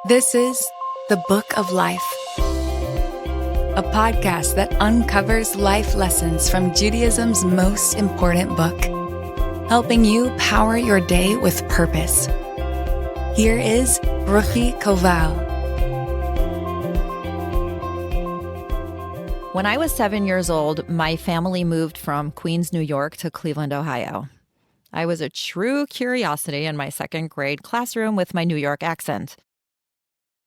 This is The Book of Life, a podcast that uncovers life lessons from Judaism's most important book, helping you power your day with purpose. Here is Ruchi Koval. When I was 7 years old, my family moved from Queens, New York to Cleveland, Ohio. I was a true curiosity in my second grade classroom with my New York accent.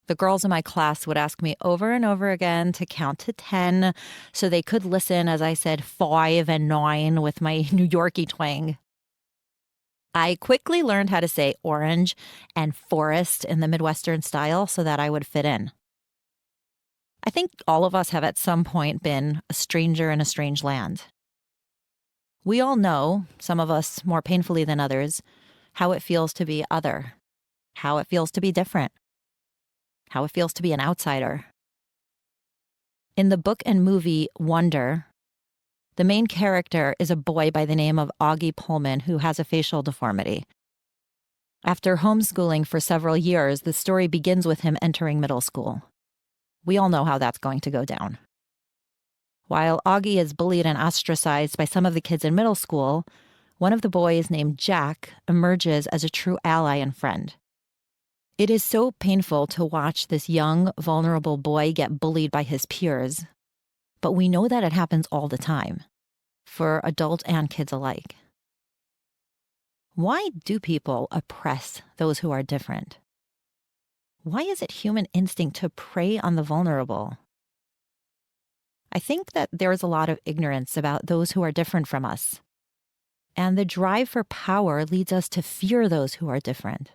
The girls in my class would ask me over and over again to count to 10 so they could listen as I said 5 and 9 with my New Yorkie twang. I quickly learned how to say orange and forest in the Midwestern style so that I would fit in. I think all of us have at some point been a stranger in a strange land. We all know, some of us more painfully than others, how it feels to be other, how it feels to be different, how it feels to be an outsider. In the book and movie Wonder, the main character is a boy by the name of Augie Pullman who has a facial deformity. After homeschooling for several years, the story begins with him entering middle school. We all know how that's going to go down. While Augie is bullied and ostracized by some of the kids in middle school, one of the boys named Jack emerges as a true ally and friend. It is so painful to watch this young, vulnerable boy get bullied by his peers, but we know that it happens all the time, for adults and kids alike. Why do people oppress those who are different? Why is it human instinct to prey on the vulnerable? I think that there is a lot of ignorance about those who are different from us, and the drive for power leads us to fear those who are different.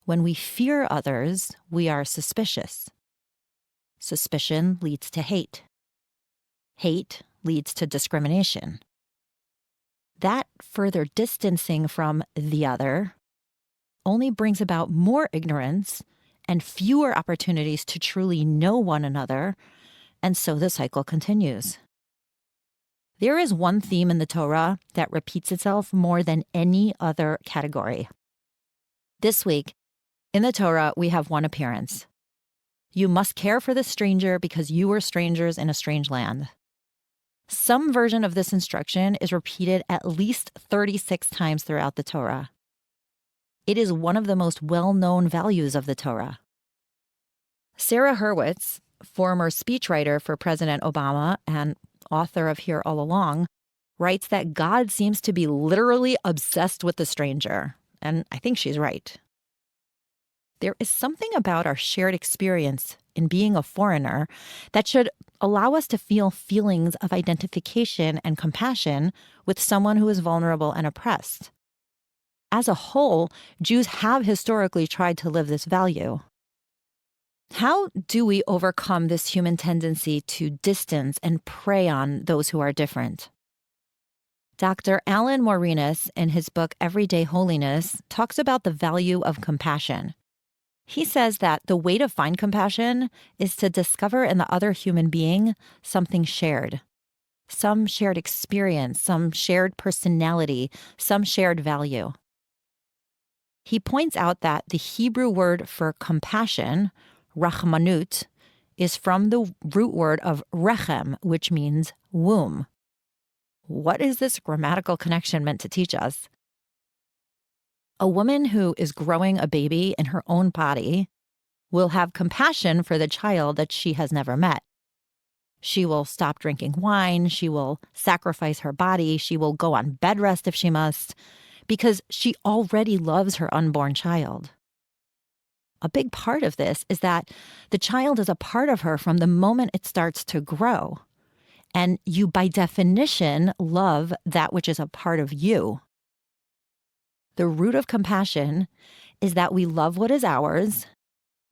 When we fear others, we are suspicious. Suspicion leads to hate. Hate leads to discrimination. That further distancing from the other only brings about more ignorance and fewer opportunities to truly know one another, and so the cycle continues. There is one theme in the Torah that repeats itself more than any other category. This week, in the Torah, we have one appearance. You must care for the stranger because you were strangers in a strange land. Some version of this instruction is repeated at least 36 times throughout the Torah. It is one of the most well-known values of the Torah. Sarah Hurwitz, former speechwriter for President Obama and author of Here All Along, writes that God seems to be literally obsessed with the stranger, and I think she's right. There is something about our shared experience in being a foreigner that should allow us to feel feelings of identification and compassion with someone who is vulnerable and oppressed. As a whole, Jews have historically tried to live this value. How do we overcome this human tendency to distance and prey on those who are different? Dr. Alan Morinas, in his book Everyday Holiness, talks about the value of compassion. He says that the way to find compassion is to discover in the other human being something shared, some shared experience, some shared personality, some shared value. He points out that the Hebrew word for compassion, rachmanut, is from the root word of rechem, which means womb. What is this grammatical connection meant to teach us? A woman who is growing a baby in her own body will have compassion for the child that she has never met. She will stop drinking wine, she will sacrifice her body, she will go on bed rest if she must, because she already loves her unborn child. A big part of this is that the child is a part of her from the moment it starts to grow. And you, by definition, love that which is a part of you. The root of compassion is that we love what is ours,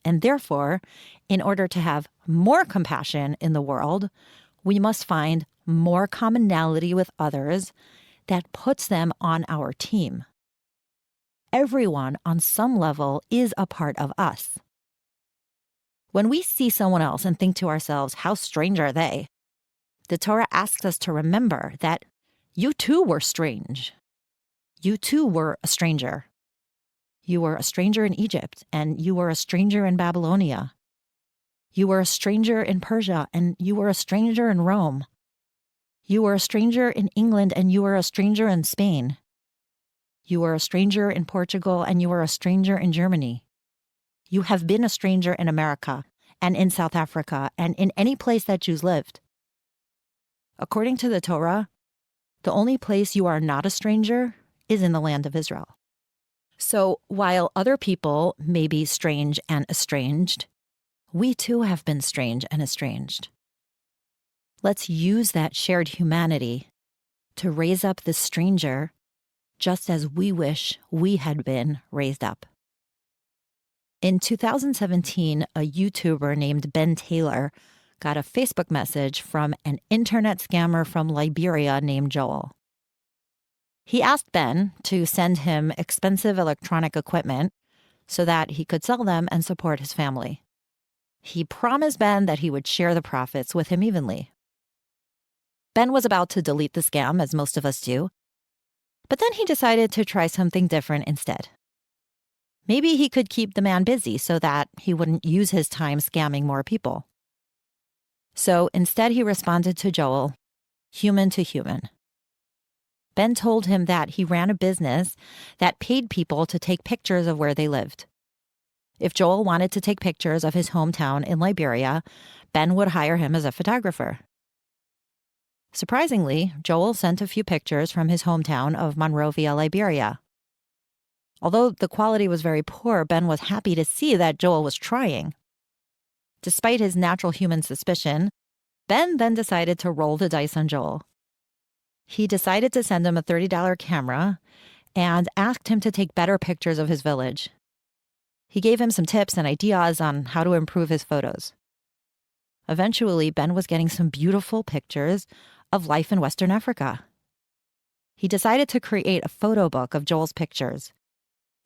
and therefore, in order to have more compassion in the world, we must find more commonality with others that puts them on our team. Everyone on some level is a part of us. When we see someone else and think to ourselves, how strange are they? The Torah asks us to remember that you too were strange. You too were a stranger. You were a stranger in Egypt, and you were a stranger in Babylonia. You were a stranger in Persia, and you were a stranger in Rome. You were a stranger in England, and you were a stranger in Spain. You were a stranger in Portugal, and you were a stranger in Germany. You have been a stranger in America, and in South Africa, and in any place that Jews lived. According to the Torah, the only place you are not a stranger is in the land of Israel. So while other people may be strange and estranged, we too have been strange and estranged. Let's use that shared humanity to raise up the stranger just as we wish we had been raised up. In 2017, a YouTuber named Ben Taylor got a Facebook message from an internet scammer from Liberia named Joel. He asked Ben to send him expensive electronic equipment so that he could sell them and support his family. He promised Ben that he would share the profits with him evenly. Ben was about to delete the scam, as most of us do, but then he decided to try something different instead. Maybe he could keep the man busy so that he wouldn't use his time scamming more people. So instead, he responded to Joel, human to human. Ben told him that he ran a business that paid people to take pictures of where they lived. If Joel wanted to take pictures of his hometown in Liberia, Ben would hire him as a photographer. Surprisingly, Joel sent a few pictures from his hometown of Monrovia, Liberia. Although the quality was very poor, Ben was happy to see that Joel was trying. Despite his natural human suspicion, Ben then decided to roll the dice on Joel. He decided to send him a $30 camera and asked him to take better pictures of his village. He gave him some tips and ideas on how to improve his photos. Eventually, Ben was getting some beautiful pictures of life in Western Africa. He decided to create a photo book of Joel's pictures.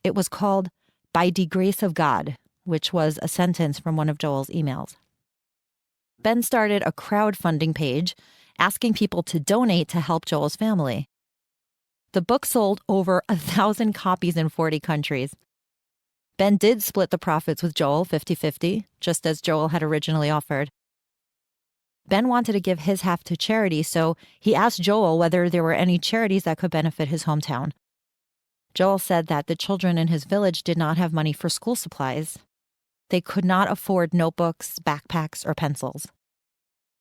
It was called By the Grace of God, which was a sentence from one of Joel's emails. Ben started a crowdfunding page asking people to donate to help Joel's family. The book sold over 1,000 copies in 40 countries. Ben did split the profits with Joel 50-50, just as Joel had originally offered. Ben wanted to give his half to charity, so he asked Joel whether there were any charities that could benefit his hometown. Joel said that the children in his village did not have money for school supplies. They could not afford notebooks, backpacks, or pencils.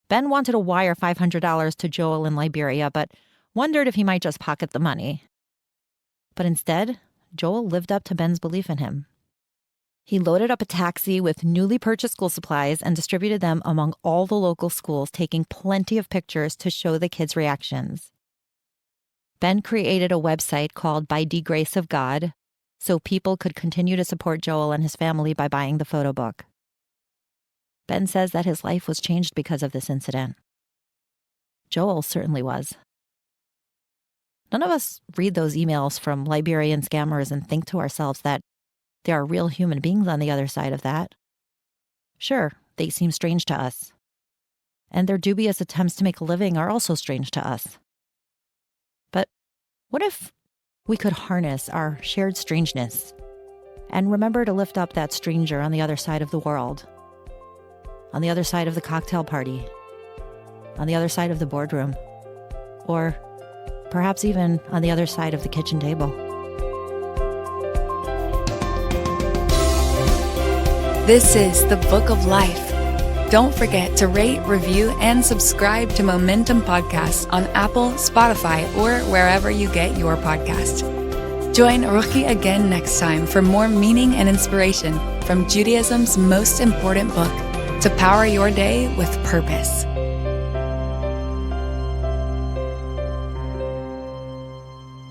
Ben wanted to wire $500 to Joel in Liberia, but wondered if he might just pocket the money. But instead, Joel lived up to Ben's belief in him. He loaded up a taxi with newly purchased school supplies and distributed them among all the local schools, taking plenty of pictures to show the kids' reactions. Ben created a website called By the Grace of God so people could continue to support Joel and his family by buying the photo book. Ben says that his life was changed because of this incident. Joel certainly was. None of us read those emails from Liberian scammers and think to ourselves that there are real human beings on the other side of that. Sure, they seem strange to us. And their dubious attempts to make a living are also strange to us. But what if we could harness our shared strangeness and remember to lift up that stranger on the other side of the world, on the other side of the cocktail party, on the other side of the boardroom, or perhaps even on the other side of the kitchen table? This is the Book of Life. Don't forget to rate, review, and subscribe to Momentum Podcasts on Apple, Spotify, or wherever you get your podcast. Join Ruchi again next time for more meaning and inspiration from Judaism's most important book, to power your day with purpose.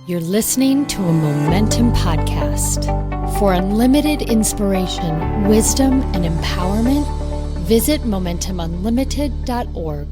You're listening to a Momentum Podcast. For unlimited inspiration, wisdom, and empowerment, visit MomentumUnlimited.org.